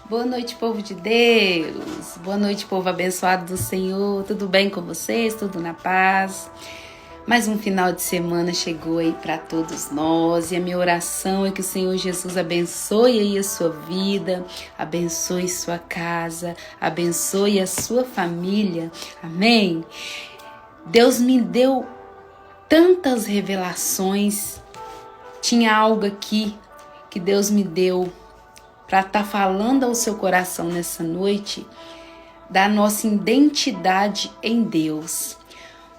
Boa noite, povo de Deus. Boa noite, povo abençoado do Senhor. Tudo bem com vocês? Tudo na paz? Mais um final de semana chegou aí para todos nós e a minha oração é que o Senhor Jesus abençoe aí a sua vida, abençoe sua casa, abençoe a sua família. Amém? Deus me deu tantas revelações. Tinha algo aqui que Deus me deu para estar falando ao seu coração nessa noite da nossa identidade em Deus.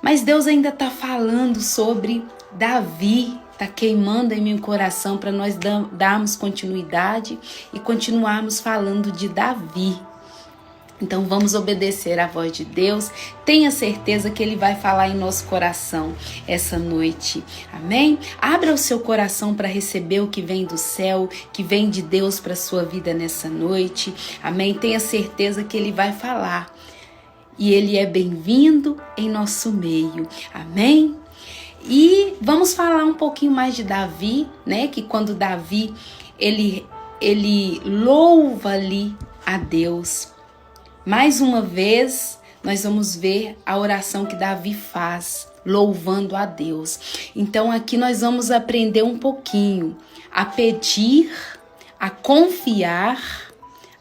Mas Deus ainda está falando sobre Davi, está queimando em meu coração para nós darmos continuidade e continuarmos falando de Davi. Então vamos obedecer à voz de Deus, tenha certeza que Ele vai falar em nosso coração essa noite, amém? Abra o seu coração para receber o que vem do céu, que vem de Deus para a sua vida nessa noite, amém? Tenha certeza que Ele vai falar e Ele é bem-vindo em nosso meio, amém? E vamos falar um pouquinho mais de Davi, né? Que quando Davi, ele louva ali a Deus. Mais uma vez, nós vamos ver a oração que Davi faz, louvando a Deus. Então, aqui nós vamos aprender um pouquinho a pedir, a confiar,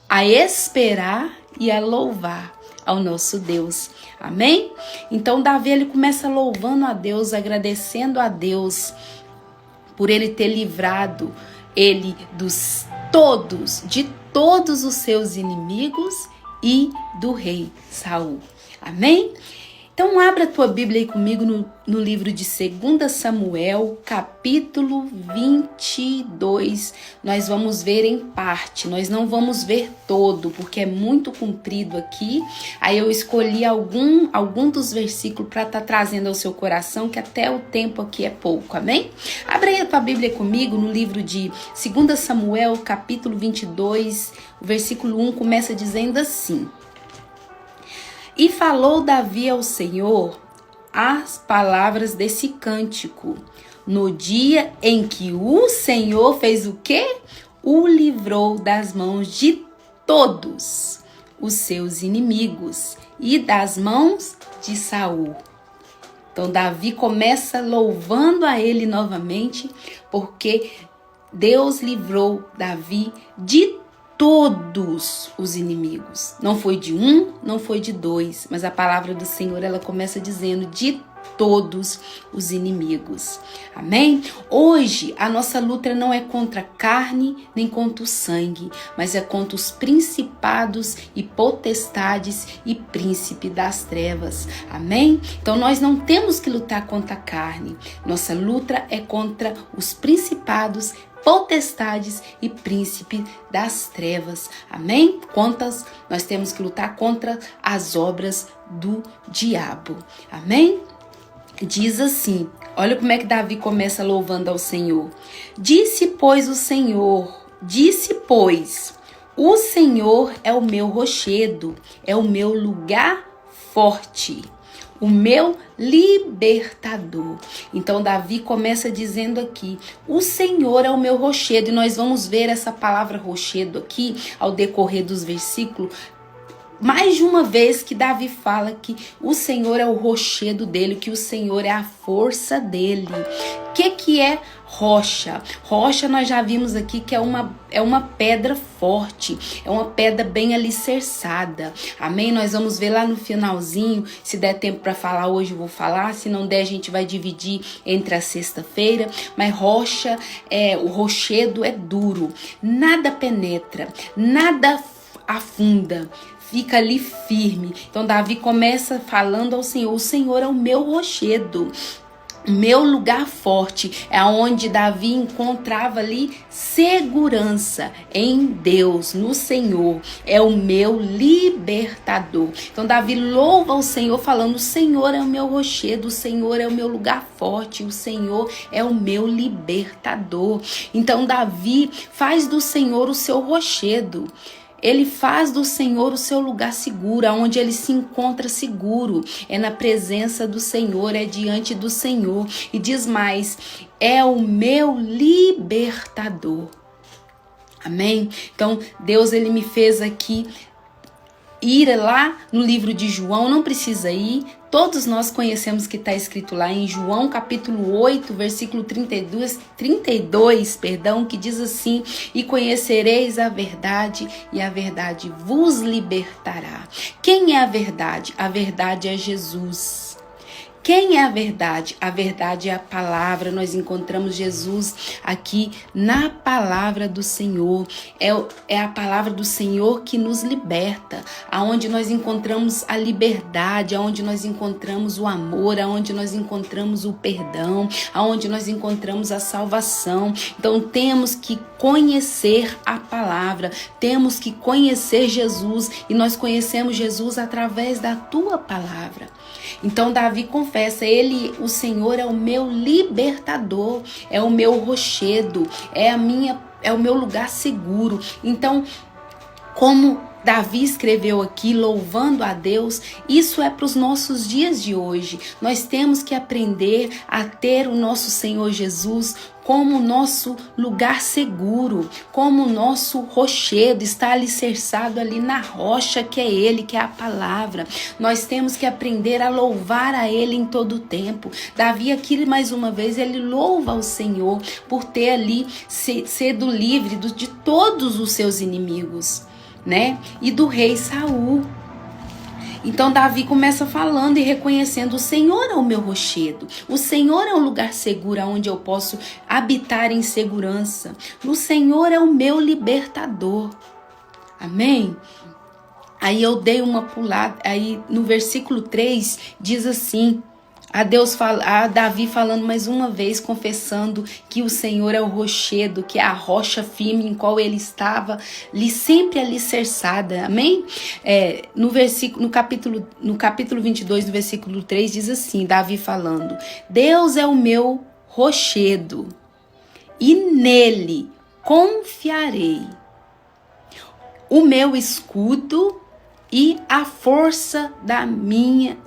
a esperar e a louvar ao nosso Deus. Amém? Então, Davi, ele começa louvando a Deus, agradecendo a Deus por ele ter livrado ele de todos os seus inimigos e do rei Saul. Amém? Então abra a tua Bíblia aí comigo no livro de 2 Samuel, capítulo 22. Nós vamos ver em parte, nós não vamos ver todo, porque é muito comprido aqui. Aí eu escolhi algum dos versículos para estar trazendo ao seu coração, que até o tempo aqui é pouco, amém? Abra aí a tua Bíblia comigo no livro de 2 Samuel, capítulo 22, o versículo 1 começa dizendo assim: E falou Davi ao Senhor as palavras desse cântico, no dia em que o Senhor fez o quê? O livrou das mãos de todos os seus inimigos e das mãos de Saul. Então Davi começa louvando a ele novamente, porque Deus livrou Davi de todos os inimigos. Não foi de um, não foi de dois, mas a palavra do Senhor, ela começa dizendo de todos os inimigos. Amém? Hoje a nossa luta não é contra a carne nem contra o sangue, mas é contra os principados e potestades e príncipe das trevas. Amém? Então nós não temos que lutar contra a carne. Nossa luta é contra os principados, potestades e príncipe das trevas. Amém? Nós temos que lutar contra as obras do diabo. Amém? Diz assim, olha como é que Davi começa louvando ao Senhor. Disse, pois, o Senhor é o meu rochedo, é o meu lugar forte, o meu libertador. Então Davi começa dizendo aqui, o Senhor é o meu rochedo, e nós vamos ver essa palavra rochedo aqui ao decorrer dos versículos, mais de uma vez que Davi fala que o Senhor é o rochedo dele, que o Senhor é a força dele. O que é rocha? Rocha nós já vimos aqui que é uma pedra forte, é uma pedra bem alicerçada. Amém? Nós vamos ver lá no finalzinho, se der tempo para falar hoje eu vou falar, se não der a gente vai dividir entre a sexta-feira, mas rocha, o rochedo é duro, nada penetra, nada afunda, fica ali firme. Então Davi começa falando ao Senhor, o Senhor é o meu rochedo, meu lugar forte, é onde Davi encontrava ali segurança em Deus, no Senhor, é o meu libertador. Então Davi louva o Senhor falando, o Senhor é o meu rochedo, o Senhor é o meu lugar forte, o Senhor é o meu libertador. Então Davi faz do Senhor o seu rochedo. Ele faz do Senhor o seu lugar seguro, onde ele se encontra seguro. É na presença do Senhor, é diante do Senhor. E diz mais, é o meu libertador. Amém? Então, Deus, ele me fez aqui ir lá no livro de João, não precisa ir, todos nós conhecemos que está escrito lá em João capítulo 8, versículo 32, que diz assim: e conhecereis a verdade, e a verdade vos libertará. Quem é a verdade? A verdade é Jesus. Quem é a verdade? A verdade é a palavra. Nós encontramos Jesus aqui na palavra do Senhor. É a palavra do Senhor que nos liberta, aonde nós encontramos a liberdade, aonde nós encontramos o amor, aonde nós encontramos o perdão, aonde nós encontramos a salvação. Então temos que conhecer a palavra, temos que conhecer Jesus, e nós conhecemos Jesus através da tua palavra. Então Davi confessa, o Senhor é o meu libertador, é o meu rochedo, é o meu lugar seguro. Então, como Davi escreveu aqui, louvando a Deus, isso é para os nossos dias de hoje. Nós temos que aprender a ter o nosso Senhor Jesus como nosso lugar seguro, como nosso rochedo, está alicerçado ali na rocha que é Ele, que é a palavra. Nós temos que aprender a louvar a Ele em todo o tempo. Davi aqui, mais uma vez, ele louva o Senhor por ter ali sido livre de todos os seus inimigos, né? E do rei Saul. Então Davi começa falando e reconhecendo: o Senhor é o meu rochedo, o Senhor é um lugar seguro onde eu posso habitar em segurança, o Senhor é o meu libertador. Amém? Aí eu dei uma pulada, aí no versículo 3 diz assim: a Davi falando mais uma vez, confessando que o Senhor é o rochedo, que é a rocha firme em qual ele estava sempre alicerçada. Amém? No capítulo 22, no versículo 3, diz assim, Davi falando: Deus é o meu rochedo e nele confiarei, o meu escudo e a força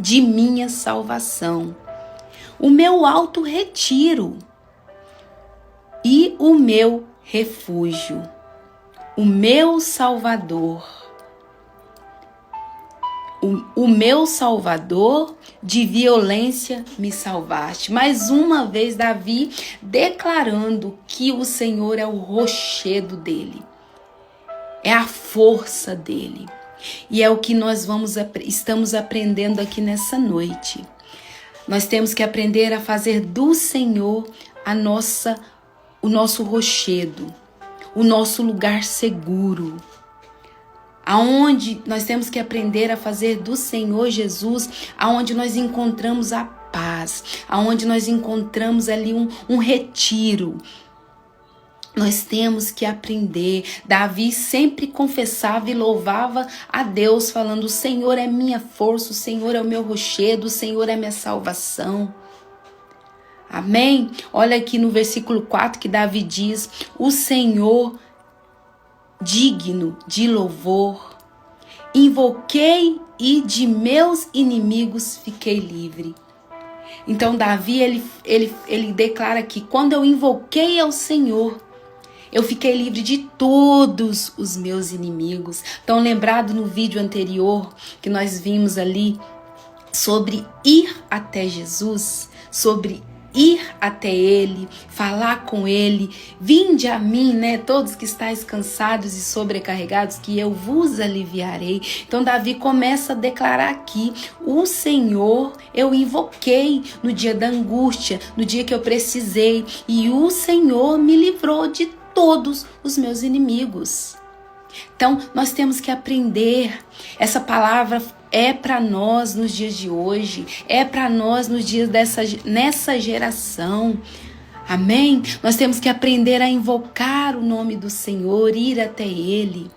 de minha salvação, o meu alto retiro e o meu refúgio, o meu Salvador. O meu Salvador, de violência me salvaste. Mais uma vez Davi declarando que o Senhor é o rochedo dele, é a força dele. E é o que nós estamos aprendendo aqui nessa noite. Nós temos que aprender a fazer do Senhor o nosso rochedo, o nosso lugar seguro. Aonde nós temos que aprender a fazer do Senhor Jesus, aonde nós encontramos a paz, aonde nós encontramos ali um retiro. Nós temos que aprender. Davi sempre confessava e louvava a Deus, falando: o Senhor é minha força, o Senhor é o meu rochedo, o Senhor é minha salvação. Amém? Olha aqui no versículo 4 que Davi diz: o Senhor digno de louvor, invoquei e de meus inimigos fiquei livre. Então Davi, ele declara aqui: quando eu invoquei ao Senhor, eu fiquei livre de todos os meus inimigos. Então, lembrado no vídeo anterior que nós vimos ali sobre ir até Jesus, sobre ir até Ele, falar com Ele: vinde a mim, né, todos que estáis cansados e sobrecarregados, que eu vos aliviarei. Então Davi começa a declarar aqui: o Senhor eu invoquei no dia da angústia, no dia que eu precisei, e o Senhor me livrou de todos os meus inimigos. Então, nós temos que aprender. Essa palavra é para nós nos dias de hoje, é para nós nos dias nessa geração. Amém? Nós temos que aprender a invocar o nome do Senhor, ir até Ele,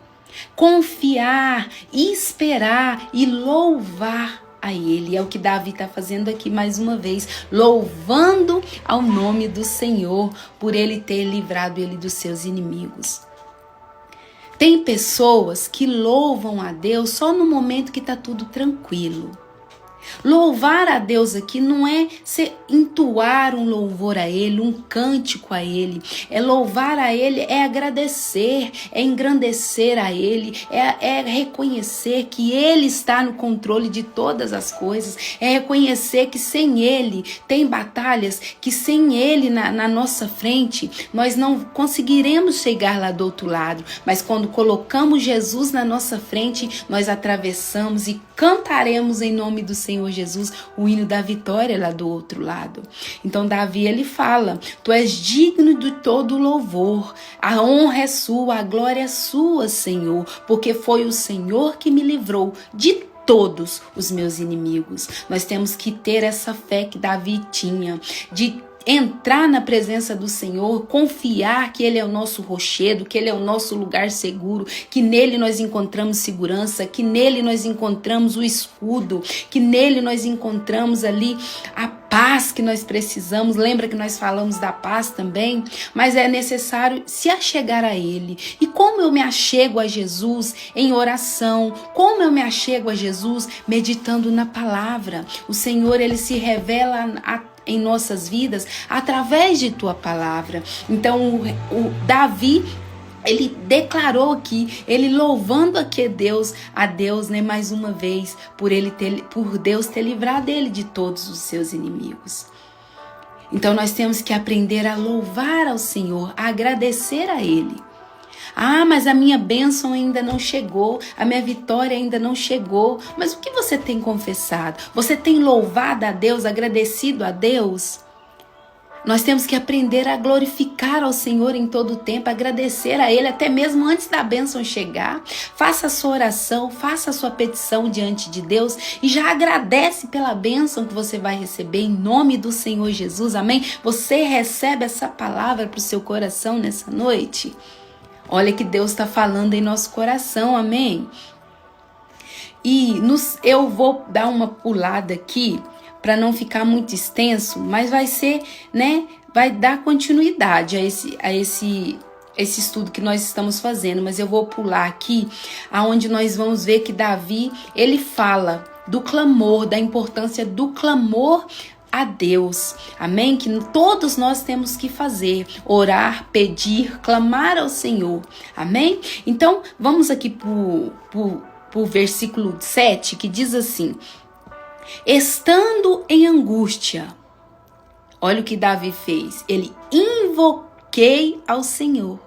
confiar, esperar e louvar a Ele. É o que Davi está fazendo aqui mais uma vez, louvando ao nome do Senhor por Ele ter livrado ele dos seus inimigos. Tem pessoas que louvam a Deus só no momento que está tudo tranquilo. Louvar a Deus aqui não é entoar um louvor a Ele, um cântico a Ele. É louvar a Ele, é agradecer, é engrandecer a Ele, é reconhecer que Ele está no controle de todas as coisas, é reconhecer que sem Ele tem batalhas, que sem Ele na nossa frente nós não conseguiremos chegar lá do outro lado, mas quando colocamos Jesus na nossa frente, nós atravessamos e cantaremos em nome do Senhor Jesus o hino da vitória lá do outro lado. Então Davi, ele fala: tu és digno de todo louvor, a honra é sua, a glória é sua, Senhor, porque foi o Senhor que me livrou de todos os meus inimigos. Nós temos que ter essa fé que Davi tinha, de entrar na presença do Senhor, confiar que Ele é o nosso rochedo, que Ele é o nosso lugar seguro, que nele nós encontramos segurança, que nele nós encontramos o escudo, que nele nós encontramos ali a paz que nós precisamos. Lembra que nós falamos da paz também? Mas é necessário se achegar a Ele. E como eu me achego a Jesus? Em oração. Como eu me achego a Jesus? Meditando na palavra. O Senhor, Ele se revela em nossas vidas através de tua palavra. Então o Davi, ele declarou aqui, ele louvando aqui a Deus, né, mais uma vez, por Deus ter livrado ele de todos os seus inimigos. Então nós temos que aprender a louvar ao Senhor, a agradecer a Ele. Ah, mas a minha bênção ainda não chegou, a minha vitória ainda não chegou. Mas o que você tem confessado? Você tem louvado a Deus, agradecido a Deus? Nós temos que aprender a glorificar ao Senhor em todo o tempo, agradecer a Ele até mesmo antes da bênção chegar. Faça a sua oração, faça a sua petição diante de Deus e já agradece pela bênção que você vai receber em nome do Senhor Jesus, amém? Você recebe essa palavra para o seu coração nessa noite? Olha que Deus está falando em nosso coração, amém? E eu vou dar uma pulada aqui para não ficar muito extenso, mas vai ser, né? Vai dar continuidade a esse estudo que nós estamos fazendo. Mas eu vou pular aqui, aonde nós vamos ver que Davi, ele fala do clamor, da importância do clamor a Deus, amém? Que todos nós temos que fazer, orar, pedir, clamar ao Senhor, amém? Então, vamos aqui pro versículo 7, que diz assim: estando em angústia, olha o que Davi fez, ele invoquei ao Senhor.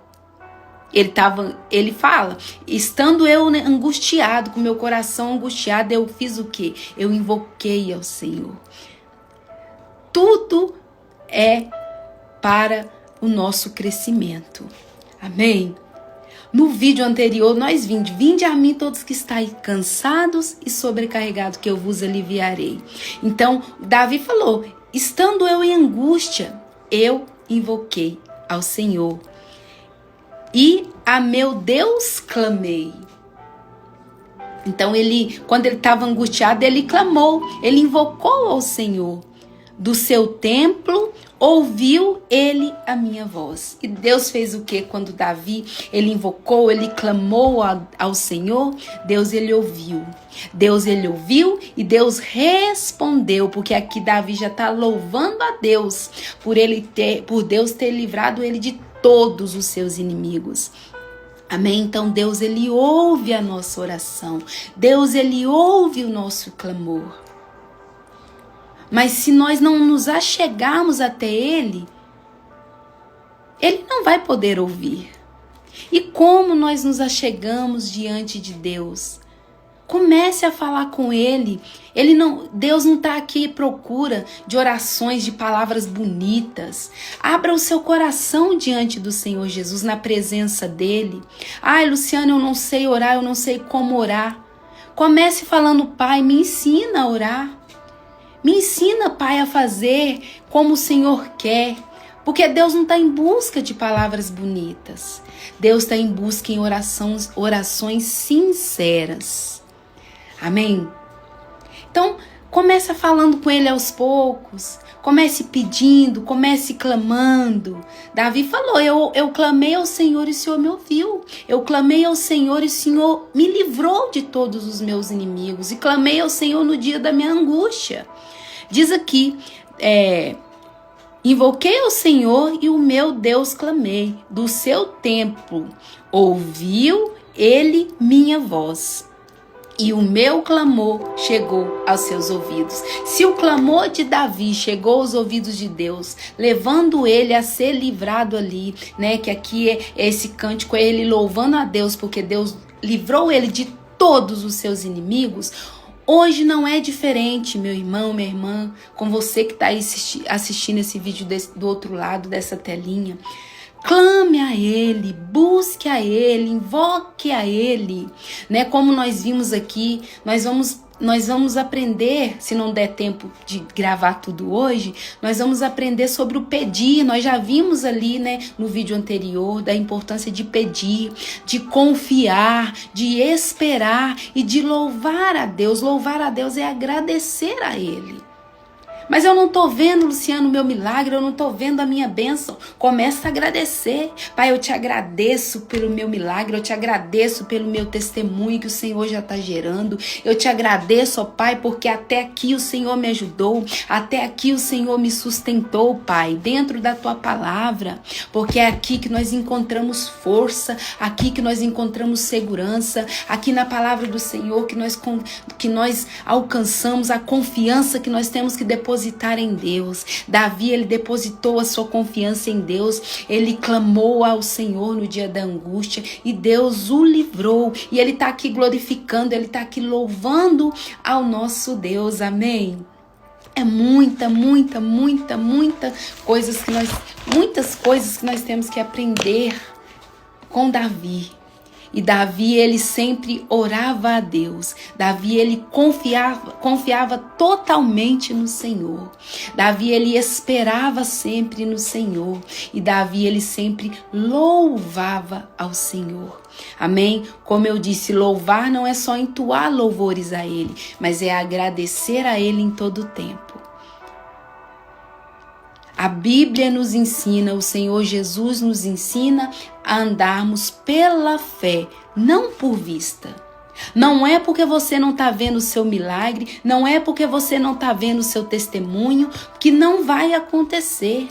Ele fala, estando eu angustiado, com meu coração angustiado, eu fiz o quê? Eu invoquei ao Senhor. Tudo é para o nosso crescimento. Amém? No vídeo anterior, nós vinde a mim todos que estáis cansados e sobrecarregados, que eu vos aliviarei. Então, Davi falou, estando eu em angústia, eu invoquei ao Senhor. E a meu Deus clamei. Então, quando ele estava angustiado, ele clamou, ele invocou ao Senhor. Do seu templo, ouviu ele a minha voz. E Deus fez o que quando Davi, ele invocou, ele clamou ao Senhor? Deus, ele ouviu. Deus, ele ouviu e Deus respondeu, porque aqui Davi já está louvando a Deus por Deus ter livrado ele de todos os seus inimigos. Amém? Então Deus, ele ouve a nossa oração. Deus, ele ouve o nosso clamor. Mas se nós não nos achegarmos até Ele, Ele não vai poder ouvir. E como nós nos achegamos diante de Deus? Comece a falar com Ele. Deus não está aqui à procura de orações, de palavras bonitas. Abra o seu coração diante do Senhor Jesus, na presença dEle. Ai, Luciana, eu não sei orar, eu não sei como orar. Comece falando, Pai, me ensina a orar. Me ensina, Pai, a fazer como o Senhor quer. Porque Deus não está em busca de palavras bonitas. Deus está em busca em orações sinceras. Amém? Então, começa falando com Ele aos poucos. Comece pedindo, comece clamando. Davi falou, eu clamei ao Senhor e o Senhor me ouviu. Eu clamei ao Senhor e o Senhor me livrou de todos os meus inimigos. E clamei ao Senhor no dia da minha angústia. Diz aqui, invoquei ao Senhor e o meu Deus clamei. Do seu templo ouviu ele minha voz. E o meu clamor chegou aos seus ouvidos. Se o clamor de Davi chegou aos ouvidos de Deus, levando ele a ser livrado ali, né? Que aqui esse cântico é ele louvando a Deus, porque Deus livrou ele de todos os seus inimigos. Hoje não é diferente, meu irmão, minha irmã, com você que está aí assistindo esse vídeo do outro lado dessa telinha. Clame a Ele, busque a Ele, invoque a Ele, né? Como nós vimos aqui, nós vamos aprender, se não der tempo de gravar tudo hoje, nós vamos aprender sobre o pedir. Nós já vimos ali, né, no vídeo anterior, da importância de pedir, de confiar, de esperar e de louvar a Deus. Louvar a Deus é agradecer a Ele. Mas eu não estou vendo, Luciano, o meu milagre, eu não estou vendo a minha bênção. Começa a agradecer. Pai, eu te agradeço pelo meu milagre, eu te agradeço pelo meu testemunho que o Senhor já está gerando. Eu te agradeço, ó Pai, porque até aqui o Senhor me ajudou, até aqui o Senhor me sustentou, Pai, dentro da tua palavra. Porque é aqui que nós encontramos força, aqui que nós encontramos segurança, aqui na palavra do Senhor que nós alcançamos a confiança que nós temos que depositar em Deus. Davi, ele depositou a sua confiança em Deus, ele clamou ao Senhor no dia da angústia e Deus o livrou, e ele está aqui glorificando, ele está aqui louvando ao nosso Deus, amém? É muitas coisas que nós temos que aprender com Davi. E Davi, ele sempre orava a Deus. Davi, ele confiava totalmente no Senhor. Davi, ele esperava sempre no Senhor. E Davi, ele sempre louvava ao Senhor. Amém? Como eu disse, louvar não é só entoar louvores a Ele, mas é agradecer a Ele em todo o tempo. A Bíblia nos ensina, o Senhor Jesus nos ensina a andarmos pela fé, não por vista. Não é porque você não está vendo o seu milagre, não é porque você não está vendo o seu testemunho que não vai acontecer.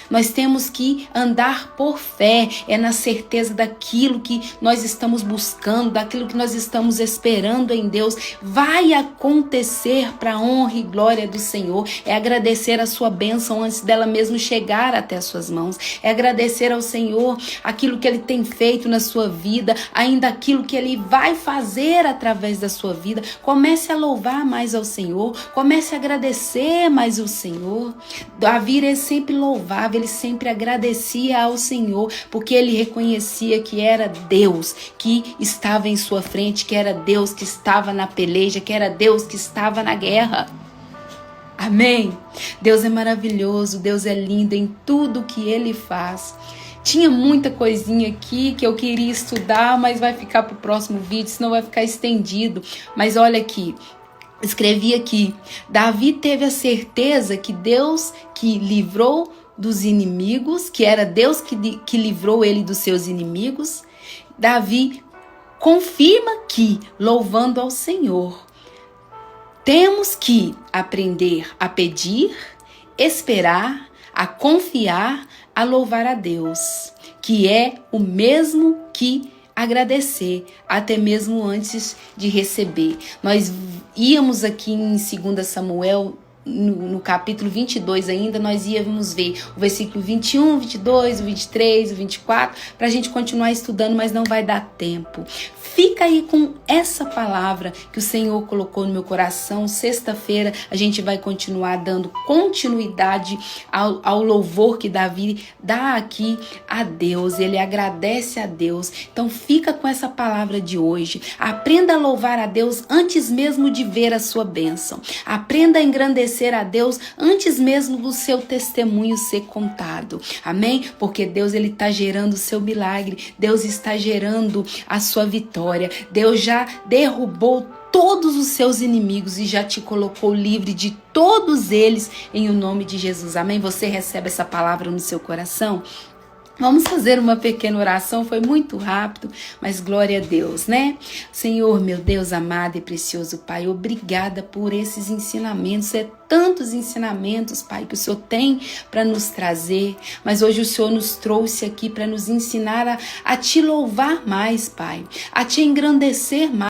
Nós temos que andar por fé, é na certeza daquilo que nós estamos buscando, daquilo que nós estamos esperando em Deus. Vai acontecer para a honra e glória do Senhor. É agradecer a sua bênção antes dela mesmo chegar até as suas mãos. É agradecer ao Senhor aquilo que Ele tem feito na sua vida, ainda aquilo que Ele vai fazer através da sua vida. Comece a louvar mais ao Senhor, comece a agradecer mais ao Senhor. Davi, ele sempre louvava, ele sempre agradecia ao Senhor, porque ele reconhecia que era Deus que estava em sua frente, que era Deus que estava na peleja, que era Deus que estava na guerra. Amém? Deus é maravilhoso, Deus é lindo em tudo que Ele faz. Tinha muita coisinha aqui que eu queria estudar, mas vai ficar para o próximo vídeo, senão vai ficar estendido. Mas olha aqui, escrevi aqui, Davi teve a certeza que Deus que livrou dos inimigos, que era Deus que livrou ele dos seus inimigos. Davi confirma que, louvando ao Senhor, temos que aprender a pedir, esperar, a confiar, a louvar a Deus, que é o mesmo que agradecer, até mesmo antes de receber. Nós íamos aqui em 2 Samuel, no capítulo 22 ainda, nós íamos ver o versículo 21, 22, o 23, o 24, para a gente continuar estudando, mas não vai dar tempo. Fica aí com essa palavra que o Senhor colocou no meu coração. Sexta-feira a gente vai continuar dando continuidade ao louvor que Davi dá aqui a Deus. Ele agradece a Deus. Então fica com essa palavra de hoje. Aprenda a louvar a Deus antes mesmo de ver a sua bênção. Aprenda a engrandecer agradecer a Deus antes mesmo do seu testemunho ser contado. Amém? Porque Deus, ele está gerando o seu milagre. Deus está gerando a sua vitória. Deus já derrubou todos os seus inimigos e já te colocou livre de todos eles em o nome de Jesus. Amém? Você recebe essa palavra no seu coração? Vamos fazer uma pequena oração, foi muito rápido, mas glória a Deus, né? Senhor, meu Deus amado e precioso Pai, obrigada por esses ensinamentos, tantos ensinamentos, Pai, que o Senhor tem para nos trazer, mas hoje o Senhor nos trouxe aqui para nos ensinar a te louvar mais, Pai, a te engrandecer mais.